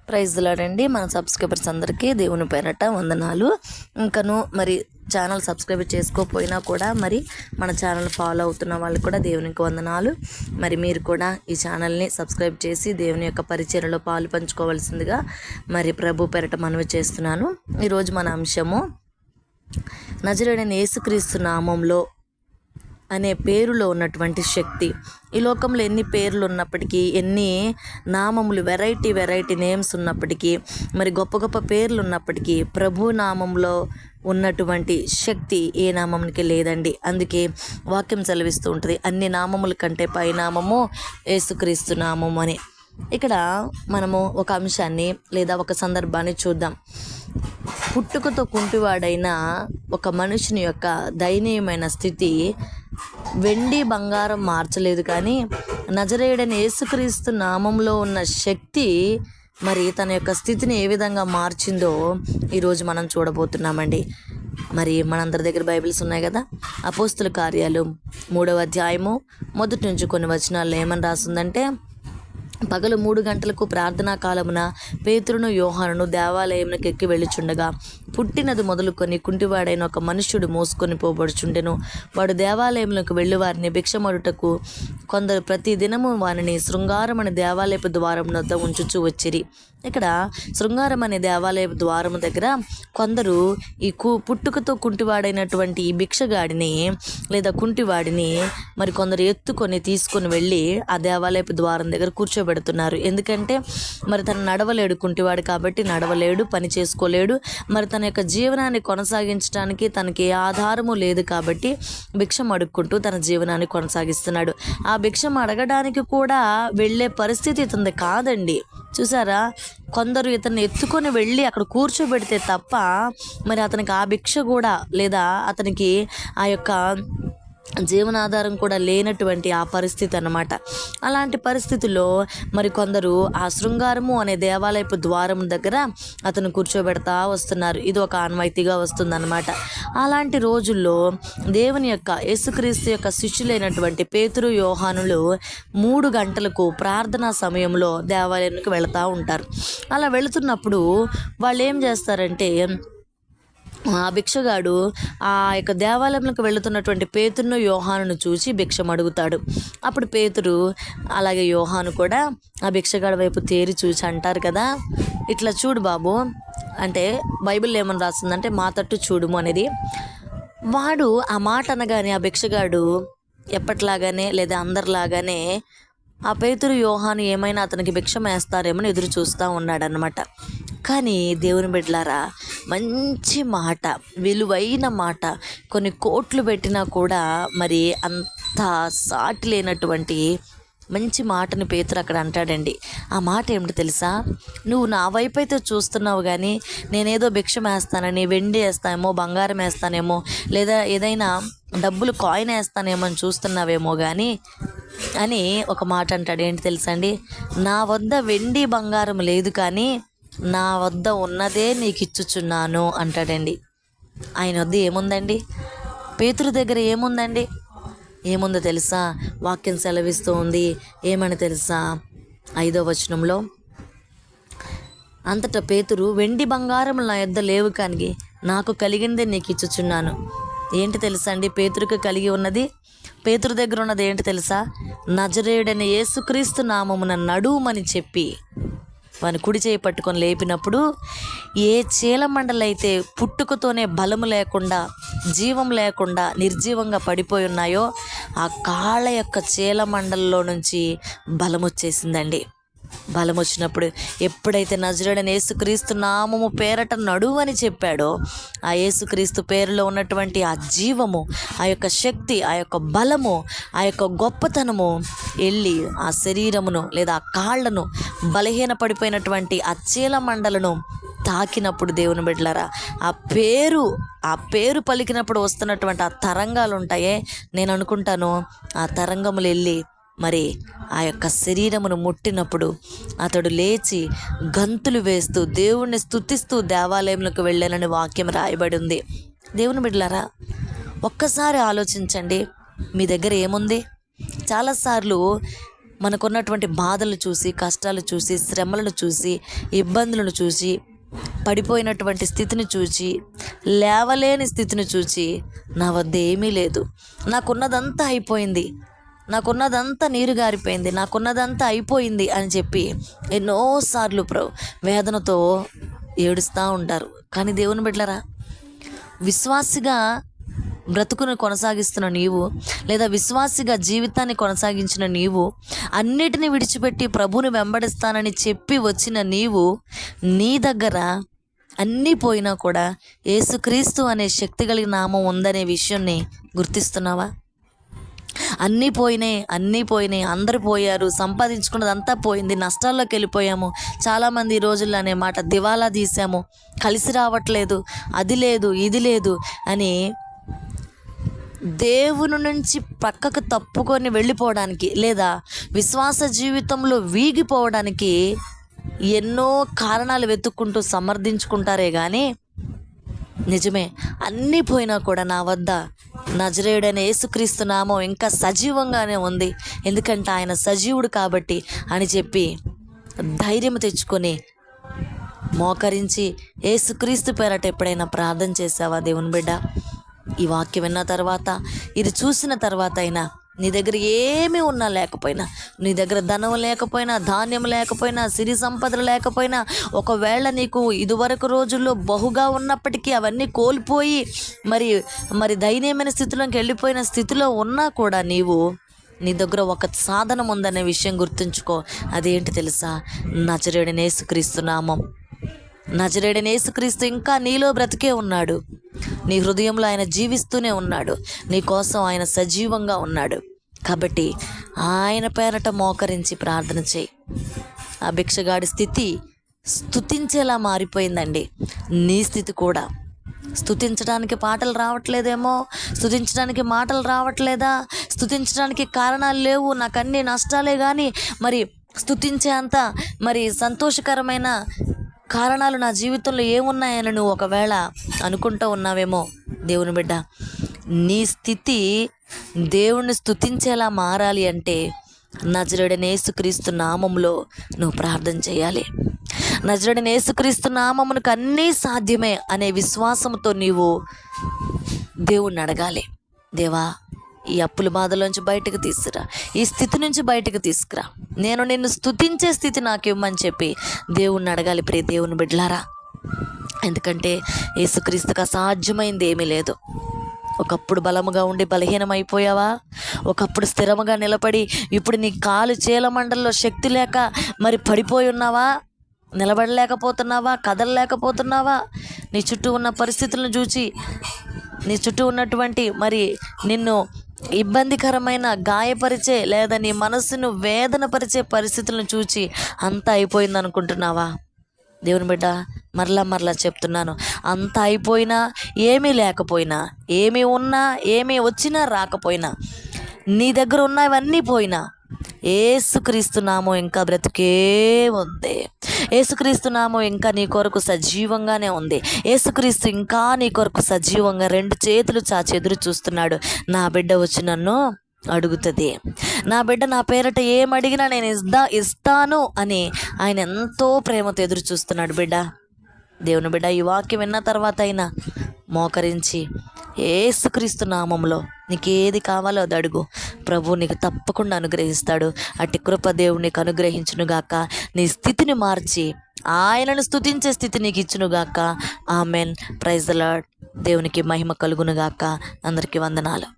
Praise లాడండి. మన subscribers అందరికీ దేవుని పేరట వందనాలు. ఇంకను మరి ఛానల్ సబ్స్క్రైబ్ చేసుకోకపోయినా కూడా మరి మన ఛానల్ ఫాలో అవుతున్న వాళ్ళకి కూడా దేవునికి వందనాలు. మరి మీరు కూడా ఈ ఛానల్ని సబ్స్క్రైబ్ చేసి దేవుని యొక్క పరిచర్యలో పాలు పంచుకోవాల్సిందిగా మరి ప్రభు పేరట మనవి చేస్తున్నాను. ఈరోజు మన అంశము నజరేయుడైన యేసుక్రీస్తు నామంలో అనే పేరులో ఉన్నటువంటి శక్తి. ఈ లోకంలో ఎన్ని పేర్లు ఉన్నప్పటికీ, ఎన్ని నామములు, వెరైటీ నేమ్స్ ఉన్నప్పటికీ, మరి గొప్ప గొప్ప పేర్లు ఉన్నప్పటికీ ప్రభు నామంలో ఉన్నటువంటి శక్తి ఏ నామంకి లేదండి. అందుకే వాక్యం సెలవిస్తూ ఉంటుంది, అన్ని నామముల కంటే పై నామము యేసుక్రీస్తు నామము అని. ఇక్కడ మనము ఒక అంశాన్ని లేదా ఒక సందర్భాన్ని చూద్దాం. పుట్టుకతో కుంటివాడైన ఒక మనుషుని యొక్క దయనీయమైన స్థితి వెండి బంగారం మార్చలేదు, కానీ నజరేయుడైన యేసుక్రీస్తు నామంలో ఉన్న శక్తి మరి తన యొక్క స్థితిని ఏ విధంగా మార్చిందో ఈరోజు మనం చూడబోతున్నామండి. మరి మనందరి దగ్గర బైబిల్స్ ఉన్నాయి కదా. అపోస్తుల కార్యాలు 3వ అధ్యాయము మొదటి నుంచి కొన్ని వచనాల్లో ఏమని రాస్తుందంటే, పగలు 3 గంటలకు ప్రార్థనా కాలమున పేతురును యోహానును దేవాలయంలోకి ఎక్కి వెళ్ళుచుండగా పుట్టినది మొదలుకొని కుంటివాడైన ఒక మనుష్యుడు మోసుకొని పోబడుచుండెను. వాడు దేవాలయంలోకి వెళ్ళి వారిని భిక్షమడుటకు కొందరు ప్రతి దినము వారిని శృంగారం అనే దేవాలయపు ద్వారం వద్ద ఉంచుచూ వచ్చిరి. ఇక్కడ శృంగారం అనే దేవాలయపు ద్వారం దగ్గర కొందరు ఈ పుట్టుకతో కుంటివాడైనటువంటి ఈ భిక్షగాడిని లేదా కుంటివాడిని మరి కొందరు ఎత్తుకొని తీసుకొని వెళ్ళి ఆ దేవాలయపు ద్వారం దగ్గర కూర్చోబెడుతున్నారు. ఎందుకంటే మరి తను నడవలేడు, కుంటివాడు కాబట్టి నడవలేడు, పని చేసుకోలేడు. మరి తన యొక్క జీవనాన్ని కొనసాగించడానికి తనకి ఏ ఆధారము లేదు కాబట్టి భిక్షం అడుక్కుంటూ తన జీవనాన్ని కొనసాగిస్తున్నాడు. ఆ భిక్షం అడగడానికి కూడా వెళ్ళే పరిస్థితి ఇతనిది కాదండి. చూసారా, కొందరు ఇతన్ని ఎత్తుకొని వెళ్ళి అక్కడ కూర్చోబెడితే తప్ప మరి అతనికి ఆ భిక్ష కూడా లేదా అతనికి ఆ యొక్క జీవనాధారం కూడా లేనటువంటి ఆ పరిస్థితి అన్నమాట. అలాంటి పరిస్థితుల్లో మరి కొందరు ఆ శృంగారము అనే దేవాలయపు ద్వారం దగ్గర అతను కూర్చోబెడతా వస్తున్నారు. ఇది ఒక ఆనవాయితీగా వస్తుందన్నమాట. అలాంటి రోజుల్లో దేవుని యొక్క యేసుక్రీస్తు యొక్క శిష్యులైనటువంటి పేతురు యోహానులు 3 గంటలకు ప్రార్థనా సమయంలో దేవాలయానికి వెళుతూ ఉంటారు. అలా వెళుతున్నప్పుడు వాళ్ళు ఏం చేస్తారంటే, ఆ భిక్షగాడు ఆ యొక్క దేవాలయంలోకి వెళుతున్నటువంటి పేతురును యోహానును చూసి భిక్షం అడుగుతాడు. అప్పుడు పేతురు అలాగే యోహాను కూడా ఆ భిక్షగాడి వైపు తేరి చూసి అంటారు కదా, ఇట్లా చూడు బాబు అంటే బైబిల్ ఏమని రాస్తుందంటే మా తట్టు చూడుము అనేది. వాడు ఆ మాట అనగానే ఆ భిక్షగాడు ఎప్పట్లాగానే లేదా అందరిలాగానే ఆ పేతురు యోహాను ఏమైనా అతనికి భిక్షం వేస్తారేమో ఎదురు చూస్తూ ఉన్నాడనమాట. కానీ దేవుని బిడ్డలారా, మంచి మాట, విలువైన మాట, కొన్ని కోట్లు పెట్టినా కూడా మరి అంత సాటి లేనటువంటి మంచి మాటని పేతురు అక్కడ అంటాడండి. ఆ మాట ఏమిటి తెలుసా? నువ్వు నా వైపు అయితే చూస్తున్నావు, కానీ నేనేదో భిక్షం వేస్తానని, వెండి వేస్తానేమో, బంగారం వేస్తానేమో, లేదా ఏదైనా డబ్బులు కాయిన్ వేస్తానేమో అని చూస్తున్నావేమో కానీ అని ఒక మాట అంటాడు. ఏంటి తెలుసా అండి? నా వద్ద వెండి బంగారం లేదు, కానీ నా వద్ద ఉన్నదే నీకు ఇచ్చుచున్నాను అంటాడండి. ఆయన వద్ద ఏముందండి? పేతురు దగ్గర ఏముందండి? ఏముందో తెలుసా? వాక్యం సెలవిస్తూ ఉంది. ఏమని తెలుసా? 5వ వచనంలో, అంతటా పేతురు, వెండి బంగారం నా యొద్ద లేవు, కానీ నాకు కలిగిందే నీకు ఇచ్చుచున్నాను. ఏంటి తెలుసా అండి పేతురుకు కలిగి ఉన్నది? పేతురు దగ్గర ఉన్నది ఏంటి తెలుసా? నజరేయుడైన యేసుక్రీస్తు నామమున నడుమని చెప్పి వాని కుడి చేయి పట్టుకొని లేపినప్పుడు ఏ చీలమండలైతే పుట్టుకతోనే బలము లేకుండా, జీవం లేకుండా నిర్జీవంగా పడిపోయి ఉన్నాయో ఆ కాళ్ళ యొక్క చీలమండల్లో నుంచి బలం వచ్చేసిందండి. బలం వచ్చినప్పుడు ఎప్పుడైతే నజరేయుడైన యేసుక్రీస్తు నామము పేరట నడువని చెప్పాడో, ఆ యేసుక్రీస్తు పేరులో ఉన్నటువంటి ఆ జీవము, ఆ యొక్క శక్తి, ఆ యొక్క బలము, ఆ యొక్క గొప్పతనము వెళ్ళి ఆ శరీరమును లేదా ఆ కాళ్ళను, బలహీన పడిపోయినటువంటి ఆ చీల మండలను తాకినప్పుడు దేవుని బిడ్డలారా, ఆ పేరు పలికినప్పుడు వస్తున్నటువంటి ఆ తరంగాలు ఉంటాయే, నేను అనుకుంటాను ఆ తరంగములు వెళ్ళి మరి ఆ యొక్క శరీరమును ముట్టినప్పుడు అతడు లేచి గంతులు వేస్తూ దేవుణ్ణి స్తుతిస్తూ దేవాలయంలోకి వెళ్ళానని వాక్యం రాయబడి ఉంది. దేవుని బిడ్డలారా, ఒక్కసారి ఆలోచించండి, మీ దగ్గర ఏముంది? చాలాసార్లు మనకున్నటువంటి బాధలు చూసి, కష్టాలు చూసి, శ్రమలను చూసి, ఇబ్బందులను చూసి, పడిపోయినటువంటి స్థితిని చూచి, లేవలేని స్థితిని చూచి, నా వద్ద ఏమీ లేదు, నాకున్నదంతా అయిపోయింది, నాకున్నదంతా నీరు గారిపోయింది, నాకున్నదంతా అయిపోయింది అని చెప్పి ఎన్నోసార్లు వేదనతో ఏడుస్తూ ఉంటారు. కానీ దేవుని బిడ్డలారా, విశ్వాసిగా బ్రతుకును కొనసాగిస్తున్న నీవు, లేదా విశ్వాసిగా జీవితాన్ని కొనసాగించిన నీవు, అన్నిటిని విడిచిపెట్టి ప్రభువుని వెంబడిస్తానని చెప్పి వచ్చిన నీవు, నీ దగ్గర అన్నీ పోయినా కూడా యేసుక్రీస్తు అనే శక్తి కలిగిన నామం ఉందనే విషయాన్ని గుర్తిస్తున్నావా? అన్నీ పోయినాయి, అందరూ పోయారు, సంపాదించుకున్నదంతా పోయింది, నష్టాల్లోకి వెళ్ళిపోయాము, చాలామంది ఈ రోజుల్లో అనే మాట దివాలా తీసాము, కలిసి రావట్లేదు, అది లేదు ఇది లేదు అని దేవుని నుంచి పక్కకు తప్పుకొని వెళ్ళిపోవడానికి, లేదా విశ్వాస జీవితంలో వీగిపోవడానికి ఎన్నో కారణాలు వెతుక్కుంటూ సమర్థించుకుంటారే కానీ, నిజమే అన్నీ పోయినా కూడా నా వద్ద నజరేయుడైన యేసుక్రీస్తు నామం ఇంకా సజీవంగానే ఉంది, ఎందుకంటే ఆయన సజీవుడు కాబట్టి అని చెప్పి ధైర్యం తెచ్చుకొని మోకరించి యేసుక్రీస్తు పేరట ఎప్పుడైనా ప్రార్థన చేసావా దేవుని బిడ్డ? ఈ వాక్యం విన్న తర్వాత, ఇది చూసిన తర్వాత అయినా నీ దగ్గర ఏమీ ఉన్నా లేకపోయినా, నీ దగ్గర ధనం లేకపోయినా, ధాన్యం లేకపోయినా, సిరి సంపదలు లేకపోయినా, ఒకవేళ నీకు ఇదివరకు రోజుల్లో బహుగా ఉన్నప్పటికీ అవన్నీ కోల్పోయి మరి దయనీయమైన స్థితిలోకి వెళ్ళిపోయిన స్థితిలో ఉన్నా కూడా నీ దగ్గర ఒక సాధనం ఉందనే విషయం గుర్తుంచుకో. అదేంటి తెలుసా? నజరేయుడైన యేసుక్రీస్తు నామం. నజరేయుడైన యేసుక్రీస్తు ఇంకా నీలో బ్రతికే ఉన్నాడు. నీ హృదయంలో ఆయన జీవిస్తూనే ఉన్నాడు. నీ కోసం ఆయన సజీవంగా ఉన్నాడు. కాబట్టి ఆయన పేరట మోకరించి ప్రార్థన చేయి. ఆ భిక్షగాడి స్థితి స్తుతించేలా మారిపోయిందండి. నీ స్థితి కూడా. స్తుతించడానికి పాటలు రావట్లేదేమో, స్తుతించడానికి మాటలు రావట్లేదా, స్తుతించడానికి కారణాలు లేవు, నాకన్నీ నష్టాలే, కానీ మరి స్తుతించే అంత సంతోషకరమైన కారణాలు నా జీవితంలో ఏమున్నాయని నువ్వు ఒకవేళ అనుకుంటూ ఉన్నావేమో. దేవుని బిడ్డ, నీ స్థితి దేవుణ్ణి స్తుతించేలా మారాలి అంటే నజరేయుడైన యేసుక్రీస్తు నామములో నువ్వు ప్రార్థన చేయాలి. నజరేయుడైన యేసుక్రీస్తు నామమునకు అన్నీ సాధ్యమే అనే విశ్వాసంతో నీవు దేవుణ్ణి అడగాలి. దేవా, ఈ అప్పుల బాధలోంచి బయటకు తీసుకురా, ఈ స్థితి నుంచి బయటకు తీసుకురా, నేను నిన్ను స్తుతించే స్థితి నాకు ఇవ్వమని చెప్పి దేవుణ్ణి అడగాలి. ప్రియ దేవుని బిడ్డలారా, ఎందుకంటే యేసుక్రీస్తుకు అసాధ్యమైంది ఏమీ లేదు. ఒకప్పుడు బలముగా ఉండి బలహీనమైపోయావా? ఒకప్పుడు స్థిరముగా నిలబడి ఇప్పుడు నీ కాలు చీలమండల్లో శక్తి లేక పడిపోయి ఉన్నావా? నిలబడలేకపోతున్నావా? కదలలేకపోతున్నావా? నీ చుట్టూ ఉన్న పరిస్థితులను చూచి, నీ చుట్టూ ఉన్నటువంటి నిన్ను ఇబ్బందికరమైన గాయపరిచే, లేదా నీ మనస్సును వేదన పరిచే పరిస్థితులను చూచి అంతా అయిపోయింది అనుకుంటున్నావా? దేవుని బిడ్డ, మరలా చెప్తున్నాను, అంత అయిపోయినా, ఏమీ లేకపోయినా, ఏమీ ఉన్నా, ఏమీ వచ్చినా రాకపోయినా, నీ దగ్గర ఉన్నవన్నీ పోయినా, యేసుక్రీస్తు నామం ఇంకా బ్రతికే ఉంది. యేసుక్రీస్తు నామం ఇంకా నీ కొరకు సజీవంగానే ఉంది. యేసుక్రీస్తు ఇంకా నీ కొరకు సజీవంగా 2 చేతులు చాచి ఎదురు చూస్తున్నాడు. నా బిడ్డ వచ్చి నన్ను అడుగుతుంది, నా బిడ్డ నా పేరట ఏమడిగినా నేను ఇస్తాను అని ఆయన ఎంతో ప్రేమతో ఎదురు చూస్తున్నాడు. బిడ్డ, దేవుని బిడ్డ, ఈ వాక్యం విన్న తర్వాత అయినా మోకరించి యేసుక్రీస్తు నామంలో నీకేది కావాలో అది అడుగు. ప్రభు నీకు తప్పకుండా అనుగ్రహిస్తాడు. అట్టి కృప దేవుడు నీకు అనుగ్రహించునుగాక. నీ స్థితిని మార్చి ఆయనను స్తుతించే స్థితి నీకు ఇచ్చునుగాక. ఆమెన్. Praise the lord. దేవునికి మహిమ కలుగునుగాక. అందరికీ వందనాలు.